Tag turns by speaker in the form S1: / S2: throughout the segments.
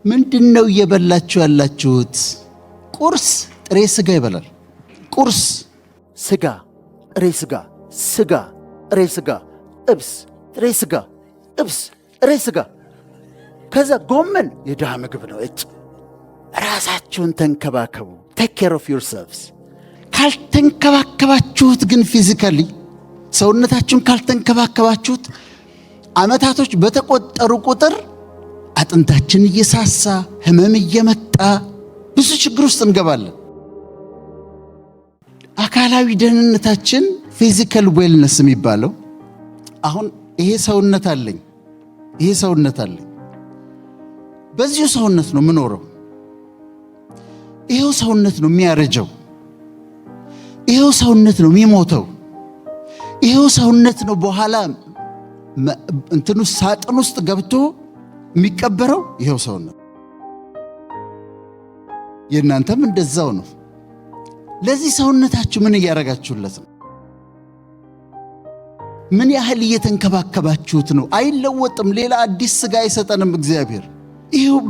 S1: ምንድነው እየበላችሁ ያላችሁት? ቁርስ ጥሬ ስጋ ይበላል። ቁርስ
S2: ስጋ፣ ጥሬ ስጋ፣ ስጋ፣ ጥሬ ስጋ፣ ጥብስ፣ ጥሬ ስጋ፣ ጥብስ፣ ጥሬ ስጋ። ከዛ ጎመን የድሃ ምግብ ነው። ራሳችሁን ተንከባከቡ። ቴክ ኬር ኦፍ ዮርሰልቭስ።
S1: ካልተንከባከባችሁት ግን ፊዚካሊ ሰውነታችሁን ካልተንከባከባችሁት ዓመታቶች በተቆጠሩ ቁጥር አጥንታችን እየሳሳ ህመም እየመጣ ብዙ ችግር ውስጥ እንገባለን። አካላዊ ደህንነታችን ፊዚካል ዌልነስ የሚባለው አሁን ይሄ ሰውነት አለኝ፣ በዚሁ ሰውነት ነው የምኖረው። ይሄው ሰውነት ነው የሚያረጀው፣ ይሄው ሰውነት ነው የሚሞተው፣ ይሄው ሰውነት ነው በኋላ እንትኑ ሳጥን ውስጥ ገብቶ የሚቀበረው። ይሄው ሰውነት የእናንተም እንደዛው ነው። ለዚህ ሰውነታችሁ ምን እያረጋችሁለት ነው? ምን ያህል እየተንከባከባችሁት ነው? አይለወጥም። ሌላ አዲስ ስጋ አይሰጠንም እግዚአብሔር።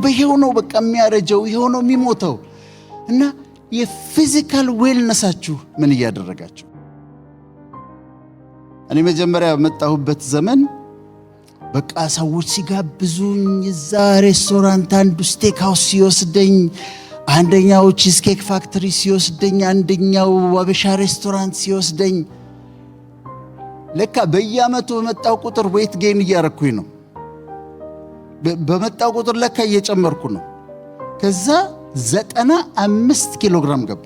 S1: ይሄው ነው በቃ የሚያረጀው፣ ይሄው ነው የሚሞተው። እና የፊዚካል ዌልነሳችሁ ምን እያደረጋችሁ? እኔ መጀመሪያ በመጣሁበት ዘመን በቃ ሰዎች ሲጋብዙኝ እዛ ሬስቶራንት አንዱ ስቴክ ሃውስ ሲወስደኝ፣ አንደኛው ቺዝ ኬክ ፋክተሪ ሲወስደኝ፣ አንደኛው አበሻ ሬስቶራንት ሲወስደኝ፣ ለካ በየዓመቱ በመጣው ቁጥር ዌይት ጌን እያረኩኝ ነው። በመጣው ቁጥር ለካ እየጨመርኩ ነው። ከዛ 95 ኪሎ ግራም ገባ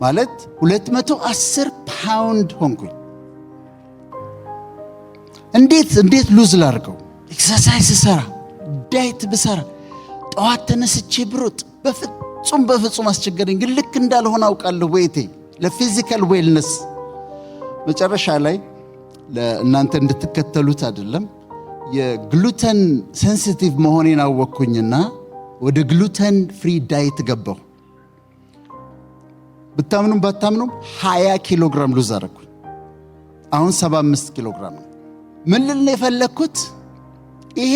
S1: ማለት 210 ፓውንድ ሆንኩኝ። እንዴት ሉዝ ላርገው? ኤክሰርሳይዝ ሰራ፣ ዳይት ብሰራ፣ ጠዋት ተነስቼ ብሮጥ በፍጹም አስቸገረኝ። ግን ልክ እንዳልሆነ አውቃለሁ። ወይቴ ለፊዚካል ዌልነስ መጨረሻ ላይ ለእናንተ እንድትከተሉት አይደለም የግሉተን ሴንሲቲቭ መሆኔን አወቅኩኝና ወደ ግሉተን ፍሪ ዳይት ገባሁ። ብታምኑም ባታምኑም 20 ኪሎ ግራም ሉዝ አረኩኝ። አሁን 75 ኪሎ ግራም ነው። ምን ልል ነው የፈለግኩት? ይሄ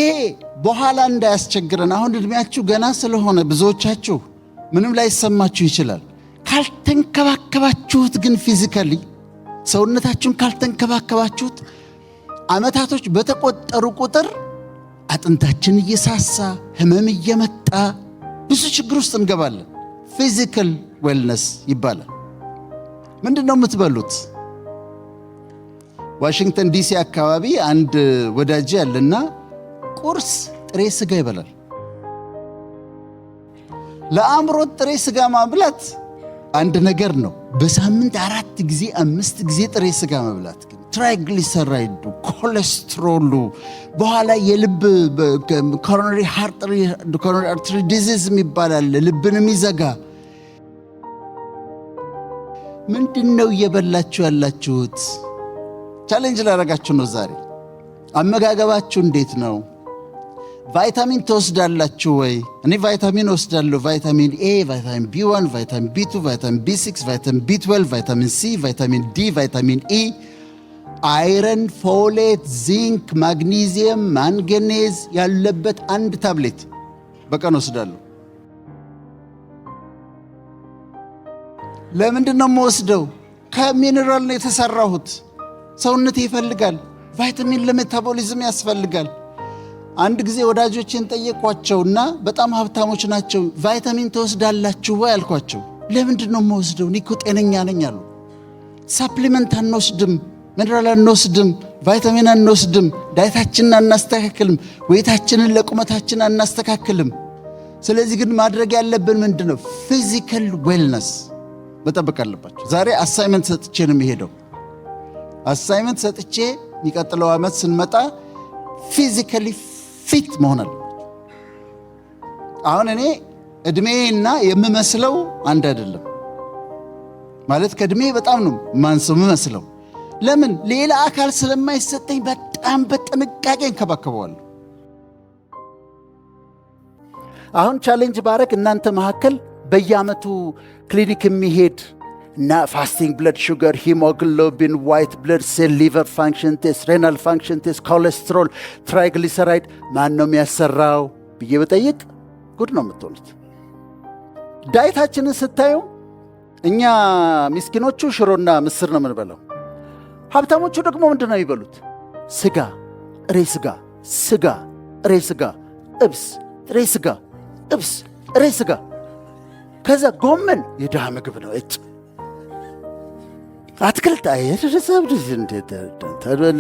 S1: በኋላ እንዳያስቸግረን። አሁን እድሜያችሁ ገና ስለሆነ ብዙዎቻችሁ ምንም ላይሰማችሁ ይችላል። ካልተንከባከባችሁት ግን ፊዚካሊ ሰውነታችሁን ካልተንከባከባችሁት ዓመታቶች በተቆጠሩ ቁጥር አጥንታችን እየሳሳ ህመም እየመጣ ብዙ ችግር ውስጥ እንገባለን። ፊዚካል ዌልነስ ይባላል። ምንድነው የምትበሉት? ዋሽንግተን ዲሲ አካባቢ አንድ ወዳጅ ያለና ቁርስ ጥሬ ስጋ ይበላል። ለአእምሮ ጥሬ ስጋ ማብላት አንድ ነገር ነው። በሳምንት 4 ጊዜ 5 ጊዜ ጥሬ ስጋ መብላት ግን ትራይግሊሰራይዱ፣ ኮሌስትሮሉ በኋላ የልብ ኮሮነሪ አርተሪ ዲዚዝ የሚባላል ልብን የሚዘጋ። ምንድነው እየበላችሁ ያላችሁት? ቻሌንጅ ላደርጋችሁ ነው ዛሬ። አመጋገባችሁ እንዴት ነው? ቫይታሚን ትወስዳላችሁ ወይ? እኔ ቫይታሚን ወስዳለሁ። ቫይታሚን ኤ፣ ቫይታሚን ቢ1፣ ቫይታሚን ቢ2፣ ቫይታሚን ቢ6፣ ቫይታሚን ቢ12፣ ቫይታሚን ሲ፣ ቫይታሚን ዲ፣ ቫይታሚን ኢ፣ አይረን፣ ፎሌት፣ ዚንክ፣ ማግኒዚየም፣ ማንገኔዝ ያለበት አንድ ታብሌት በቀን ወስዳለሁ። ለምንድን ነው የምወስደው? ከሚነራል ነው የተሰራሁት። ሰውነት ይፈልጋል። ቫይታሚን ለሜታቦሊዝም ያስፈልጋል። አንድ ጊዜ ወዳጆችን ጠየቋቸውና በጣም ሀብታሞች ናቸው። ቫይታሚን ትወስዳላችሁ ወይ አልኳቸው። ለምንድን ነው የምወስደው? እኔ እኮ ጤነኛ ነኝ አሉ። ሳፕሊመንት አንወስድም፣ ሚነራል አንወስድም፣ ቫይታሚን አንወስድም፣ ዳይታችንን አናስተካክልም፣ ወይታችንን ለቁመታችን አናስተካክልም። ስለዚህ ግን ማድረግ ያለብን ምንድን ነው? ፊዚካል ዌልነስ መጠበቅ አለባቸው። ዛሬ አሳይመንት ሰጥቼ ነው የሚሄደው። አሳይመንት ሰጥቼ የሚቀጥለው ዓመት ስንመጣ ፊዚካሊ ፊት መሆን አለባቸው። አሁን እኔ እድሜና የምመስለው አንድ አይደለም ማለት ከእድሜ በጣም ነው ማንሰው የምመስለው። ለምን? ሌላ አካል ስለማይሰጠኝ በጣም በጥንቃቄ እንከባከበዋለሁ። አሁን ቻሌንጅ ባረግ እናንተ መካከል በየዓመቱ ክሊኒክ የሚሄድ
S2: እና ፋስቲንግ ብለድ ሹገር፣ ሂሞግሎቢን፣ ዋይት ብለድ ሴል፣ ሊቨር ፋንክሽን ቴስት፣ ሬናል ፋንክሽን ቴስት፣ ኮሌስትሮል፣ ትራይግሊሰራይድ ማን ነው የሚያሰራው ብዬ በጠይቅ ጉድ ነው የምትሆኑት። ዳይታችንን ስታዩ እኛ ምስኪኖቹ ሽሮና ምስር ነው የምንበላው። ሀብታሞቹ ደግሞ ምንድን ነው የሚበሉት? ስጋ፣ ጥሬ ስጋ፣ ስጋ፣ ጥሬ ስጋ፣ ጥብስ፣ ጥሬ ስጋ፣ ጥብስ፣ ጥሬ ስጋ። ከዛ ጎመን የድሃ ምግብ ነው። አትክልት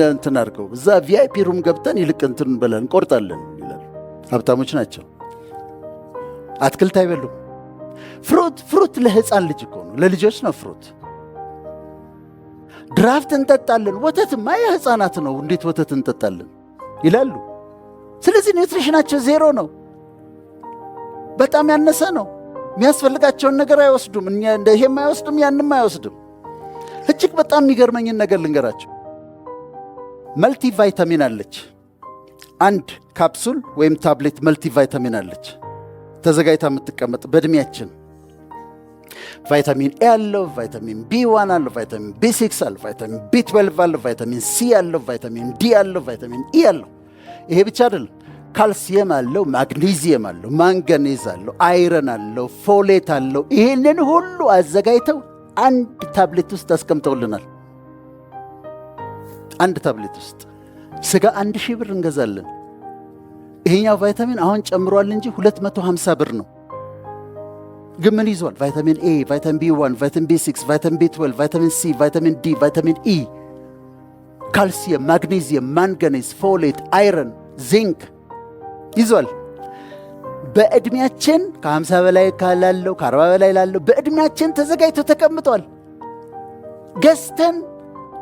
S2: እንትን አድርገው እዛ ቪአይፒ ሩም ገብተን ይልቅ እንትን በለን እንቆርጣለን ይላሉ። ሀብታሞች ናቸው። አትክልት አይበሉም። ፍሩት ለህፃን ልጅ እኮ ነው፣ ለልጆች ነው ፍሩት። ድራፍት እንጠጣለን። ወተትማ የህፃናት ነው፣ እንዴት ወተት እንጠጣለን ይላሉ። ስለዚህ ኒውትሪሽናቸው ዜሮ ነው፣ በጣም ያነሰ ነው። የሚያስፈልጋቸውን ነገር አይወስዱም። ይሄም አይወስድም፣ ያንም አይወስድም። እጅግ በጣም የሚገርመኝን ነገር ልንገራቸው። መልቲ ቫይታሚን አለች። አንድ ካፕሱል ወይም ታብሌት መልቲ ቫይታሚን አለች ተዘጋጅታ የምትቀመጥ በእድሜያችን። ቫይታሚን ኤ አለው፣ ቫይታሚን ቢ1 አለው፣ ቫይታሚን ቢ6 አለው፣ ቫይታሚን ቢ12 አለው፣ ቫይታሚን ሲ አለው፣ ቫይታሚን ዲ አለው፣ ቫይታሚን ኢ አለው። ይሄ ብቻ አይደለም፣ ካልሲየም አለው፣ ማግኒዚየም አለው፣ ማንጋኔዝ አለው፣ አይረን አለው፣ ፎሌት አለው። ይሄንን ሁሉ አዘጋጅተው አንድ ታብሌት ውስጥ አስቀምጠውልናል። አንድ ታብሌት ውስጥ ስጋ 1000 ብር እንገዛለን። ይሄኛው ቫይታሚን አሁን ጨምሯል እንጂ 250 ብር ነው። ግን ምን ይዟል? ቫይታሚን ኤ፣ ቫይታሚን ቢ1፣ ቫይታሚን ቢ6፣ ቫይታሚን ቢ12፣ ቫይታሚን ሲ፣ ቫይታሚን ዲ፣ ቫይታሚን ኢ፣ ካልሲየም፣ ማግኔዚየም፣ ማንጋኔዝ፣ ፎሌት፣ አይረን፣ ዚንክ ይዟል። በዕድሜያችን ከ50 በላይ ላለው ከ40 በላይ ላለው በዕድሜያችን ተዘጋጅቶ ተቀምጧል። ገዝተን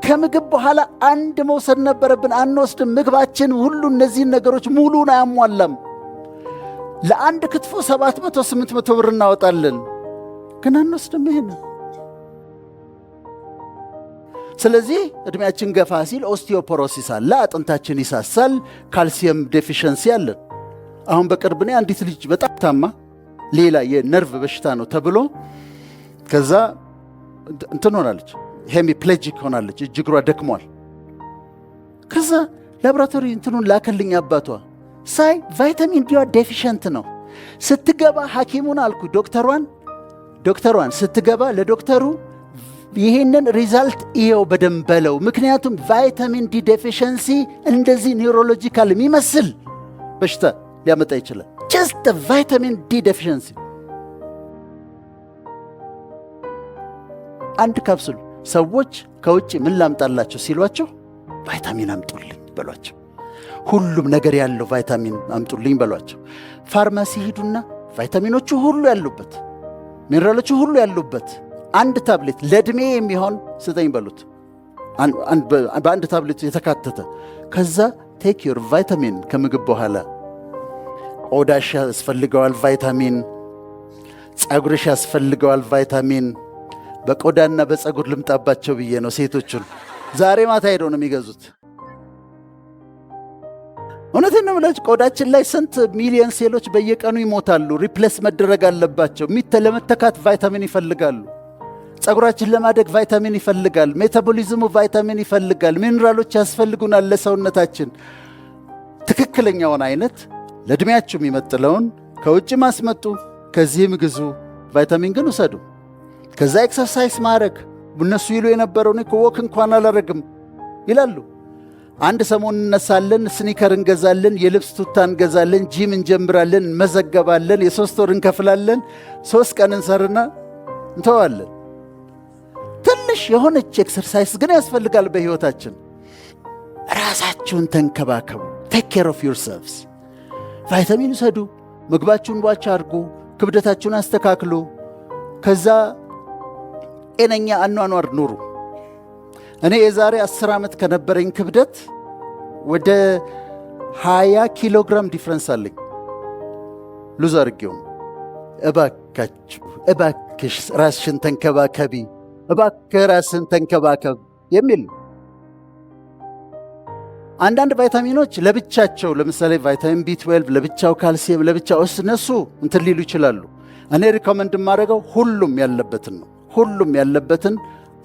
S2: ከምግብ በኋላ አንድ መውሰድ ነበረብን፣ አንወስድም። ምግባችን ሁሉ እነዚህን ነገሮች ሙሉን አያሟላም። ለአንድ ክትፎ 700-800 ብር እናወጣለን፣ ግን አንወስድም ይሄን። ስለዚህ ዕድሜያችን ገፋ ሲል ኦስቲዮፖሮሲስ አለ፣ አጥንታችን ይሳሳል፣ ካልሲየም ዴፊሽንሲ አለን። አሁን በቅርብ እኔ አንዲት ልጅ በጣም ታማ ሌላ የነርቭ በሽታ ነው ተብሎ ከዛ እንትን ሆናለች፣ ሄሚፕሌጂክ ሆናለች፣ እጅግሯ ደክሟል። ከዛ ላቦራቶሪ እንትኑን ላከልኝ አባቷ ሳይ ቫይታሚን ዲዋ ዴፊሽንት ነው። ስትገባ ሐኪሙን አልኩ ዶክተሯን ስትገባ ለዶክተሩ ይህንን ሪዛልት ይኸው በደንብ በለው፣ ምክንያቱም ቫይታሚን ዲ ዴፊሽንሲ እንደዚህ ኒውሮሎጂካል የሚመስል በሽታ ሊያመጣ ይችላል። ጀስት ቫይታሚን ዲ ዴፊሽንሲ አንድ ካፕሱል። ሰዎች ከውጭ ምን ላምጣላቸው ሲሏቸው ቫይታሚን አምጡልኝ በሏቸው። ሁሉም ነገር ያለው ቫይታሚን አምጡልኝ በሏቸው። ፋርማሲ ሂዱና ቫይታሚኖቹ ሁሉ ያሉበት፣ ሚነራሎቹ ሁሉ ያሉበት አንድ ታብሌት ለዕድሜ የሚሆን ስጠኝ በሉት። በአንድ ታብሌት የተካተተ። ከዛ ቴክ ዮር ቫይታሚን። ከምግብ በኋላ ቆዳሽ ያስፈልገዋል ቫይታሚን፣ ጸጉርሽ ያስፈልገዋል ቫይታሚን። በቆዳና በጸጉር ልምጣባቸው ብዬ ነው ሴቶቹን። ዛሬ ማታ ሄደው ነው የሚገዙት። እውነቴን ነው የምላችሁ። ቆዳችን ላይ ስንት ሚሊዮን ሴሎች በየቀኑ ይሞታሉ፣ ሪፕሌስ መደረግ አለባቸው። ለመተካት ቫይታሚን ይፈልጋሉ። ጸጉራችን ለማደግ ቫይታሚን ይፈልጋል። ሜታቦሊዝሙ ቫይታሚን ይፈልጋል። ሚነራሎች ያስፈልጉናል ለሰውነታችን። ትክክለኛውን አይነት ለዕድሜያችሁ የሚመጥለውን ከውጭ ማስመጡ፣ ከዚህም ግዙ። ቫይታሚን ግን ውሰዱ። ከዛ ኤክሰርሳይስ ማድረግ። እነሱ ይሉ የነበረውን ወክ እንኳን አላረግም ይላሉ። አንድ ሰሞን እነሳለን፣ ስኒከር እንገዛለን፣ የልብስ ቱታ እንገዛለን፣ ጂም እንጀምራለን፣ እንመዘገባለን፣ የ3 ወር እንከፍላለን፣ 3 ቀን እንሰርና እንተዋለን። ትንሽ የሆነች ኤክሰርሳይስ ግን ያስፈልጋል በሕይወታችን። ራሳችሁን ተንከባከቡ። ቴክ ኬር ኦፍ ዮርሰልቭስ። ቫይታሚን ውሰዱ። ምግባችሁን ዋች አድርጉ። ክብደታችሁን አስተካክሉ። ከዛ ጤነኛ አኗኗር ኑሩ። እኔ የዛሬ 10 ዓመት ከነበረኝ ክብደት ወደ 20 ኪሎ ግራም ዲፍረንስ አለኝ። ሉዝ አድርጌው። እባክሽ ራስሽን ተንከባከቢ፣ እባክህ ራስን ተንከባከብ የሚል። አንዳንድ ቫይታሚኖች ለብቻቸው፣ ለምሳሌ ቫይታሚን ቢ12 ለብቻው፣ ካልሲየም ለብቻው፣ እነሱ እንትን ሊሉ ይችላሉ። እኔ ሪኮመንድ የማደርገው ሁሉም ያለበትን ነው። ሁሉም ያለበትን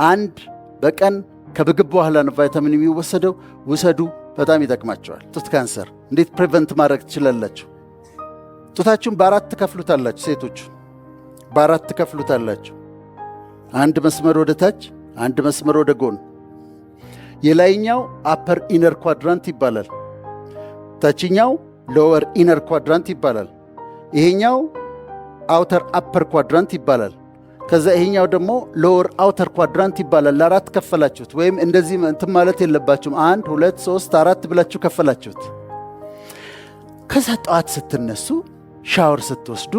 S2: አንድ በቀን ከምግብ በኋላ ነው ቫይታሚን የሚወሰደው። ውሰዱ፣ በጣም ይጠቅማቸዋል። ጡት ካንሰር እንዴት ፕሪቨንት ማድረግ ትችላላችሁ? ጡታችሁን በአራት ትከፍሉታላችሁ። ሴቶቹ በአራት ትከፍሉታላችሁ። አንድ መስመር ወደ ታች፣ አንድ መስመር ወደ ጎን። የላይኛው አፐር ኢነር ኳድራንት ይባላል። ታችኛው ሎወር ኢነር ኳድራንት ይባላል። ይሄኛው አውተር አፐር ኳድራንት ይባላል። ከዛ ይሄኛው ደግሞ ሎወር አውተር ኳድራንት ይባላል። ለአራት ከፈላችሁት። ወይም እንደዚህ እንትን ማለት የለባችሁም። 1 2 3 4 ብላችሁ ከፈላችሁት። ከዛ ጠዋት ስትነሱ ሻወር ስትወስዱ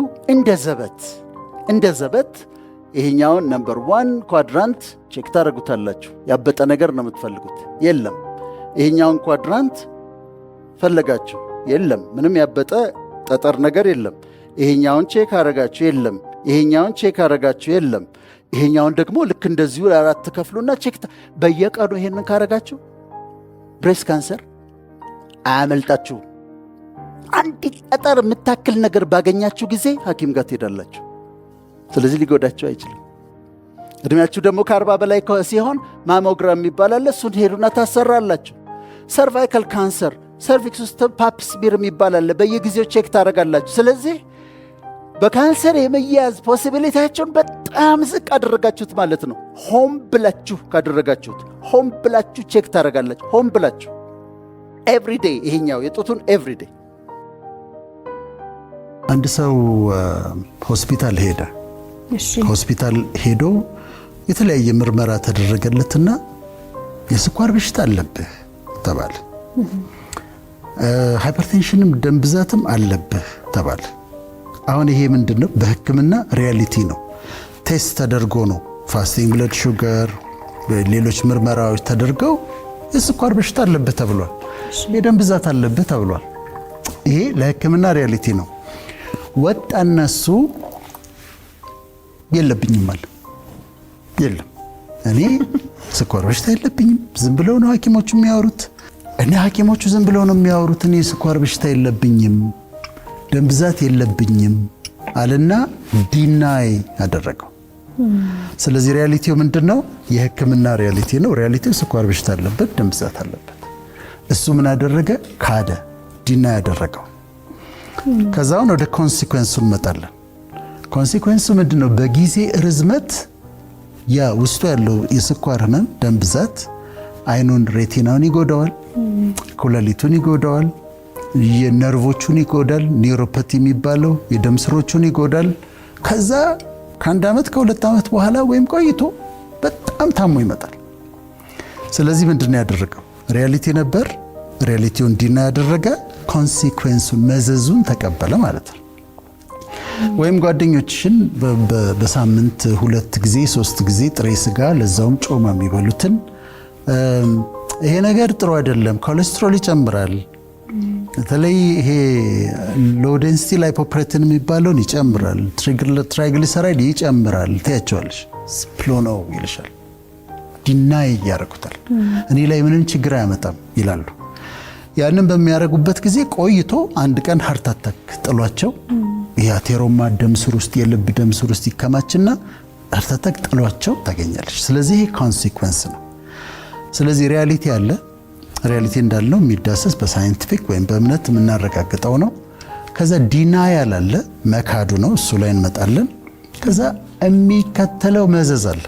S2: እንደ ዘበት ይሄኛውን ነምበር 1 ኳድራንት ቼክ ታደርጉታላችሁ። ያበጠ ነገር ነው የምትፈልጉት፣ የለም። ይሄኛውን ኳድራንት ፈለጋችሁ፣ የለም። ምንም ያበጠ ጠጠር ነገር የለም። ይሄኛውን ቼክ አረጋችሁ፣ የለም። ይሄኛውን ቼክ አረጋችሁ፣ የለም። ይሄኛውን ደግሞ ልክ እንደዚሁ ለአራት ከፍሉና ቼክ በየቀኑ ይሄንን ካረጋችሁ ብሬስት ካንሰር አያመልጣችሁ። አንዲት ጠጠር የምታክል ነገር ባገኛችሁ ጊዜ ሐኪም ጋር ትሄዳላችሁ። ስለዚህ ሊጎዳችሁ አይችልም። እድሜያችሁ ደግሞ ከ40 በላይ ሲሆን ማሞግራም የሚባል እሱን ሄዱና ታሰራላችሁ። ሰርቫይካል ካንሰር፣ ሰርቪክስ ውስጥ ፓፕ ስሚር የሚባል አለ። በየጊዜው ቼክ ታደርጋላችሁ። ስለዚህ በካንሰር የመያዝ ፖሲቢሊቲያቸውን በጣም ዝቅ አደረጋችሁት ማለት ነው። ሆም ብላችሁ ካደረጋችሁት፣ ሆም ብላችሁ ቼክ ታደርጋላችሁ። ሆም ብላችሁ ኤቭሪዴይ፣ ይሄኛው የጡቱን ኤቭሪዴይ።
S1: አንድ ሰው ሆስፒታል ሄደ። ሆስፒታል ሄዶ የተለያየ ምርመራ ተደረገለትና የስኳር በሽታ አለብህ ተባለ። ሃይፐርቴንሽንም ደም ብዛትም አለብህ ተባለ። አሁን ይሄ ምንድነው? በሕክምና ሪያሊቲ ነው። ቴስት ተደርጎ ነው ፋስቲንግ ብለድ ሹገር፣ ሌሎች ምርመራዎች ተደርገው የስኳር በሽታ አለብህ ተብሏል። የደም ብዛት አለብህ ተብሏል። ይሄ ለሕክምና ሪያሊቲ ነው። ወጣና እሱ የለብኝም አለ። የለም እኔ ስኳር በሽታ የለብኝም፣ ዝም ብለው ነው ሐኪሞቹ የሚያወሩት። ሐኪሞቹ ዝም ብለው ነው የሚያወሩት። እኔ ስኳር በሽታ የለብኝም፣ ደም ብዛት የለብኝም አለና ዲናይ አደረገው። ስለዚህ ሪያሊቲው ምንድነው? የሕክምና ሪያሊቲ ነው። ሪያሊቲው ስኳር በሽታ አለበት፣ ደም ብዛት አለበት። እሱ ምን አደረገ? ካደ፣ ዲናይ ያደረገው። ከዛውን ወደ ኮንሲኩዌንሱ እንመጣለን። ኮንሲኩዌንሱ ምንድነው? በጊዜ ርዝመት ያ ውስጡ ያለው የስኳር ህመም፣ ደም ብዛት አይኑን፣ ሬቲናውን ይጎዳዋል፣ ኩላሊቱን ይጎዳዋል፣ የነርቮቹን ይጎዳል፣ ኒውሮፓቲ የሚባለው የደም ስሮቹን ይጎዳል። ከዛ ከ1 ዓመት ከ2 ዓመት በኋላ ወይም ቆይቶ በጣም ታሞ ይመጣል። ስለዚህ ምንድነው ያደረገው? ሪያሊቲ ነበር፣ ሪያሊቲውን ዲና ያደረገ፣ ኮንሲኩዌንሱን መዘዙን ተቀበለ ማለት ነው። ወይም ጓደኞችሽን በሳምንት 2 ጊዜ 3 ጊዜ ጥሬ ስጋ ለዛውም ጮማ የሚበሉትን ይሄ ነገር ጥሩ አይደለም፣ ኮሌስትሮል ይጨምራል፣ በተለይ ይሄ ሎው ዴንሲቲ ላይፖፕሮቲን የሚባለውን ይጨምራል፣ ትራይግሊሰራይድ ይጨምራል ትያቸዋለሽ። ስፕሎ ነው ይልሻል። ዲናይ ያደርጉታል። እኔ ላይ ምንም ችግር አያመጣም ይላሉ። ያንን በሚያደርጉበት ጊዜ ቆይቶ አንድ ቀን ሃርት አታክ ጥሏቸው የአቴሮማ ደም ስር ውስጥ የልብ ደም ስር ውስጥ ይከማችና ሃርት አታክ ጥሏቸው ታገኛለች። ስለዚህ ይሄ ኮንሲኩዌንስ ነው። ስለዚህ ሪያሊቲ አለ። ሪያሊቲ እንዳልነው የሚዳሰስ በሳይንቲፊክ ወይም በእምነት የምናረጋግጠው ነው። ከዛ ዲናያል አለ፣ መካዱ ነው። እሱ ላይ እንመጣለን። ከዛ የሚከተለው መዘዝ አለ።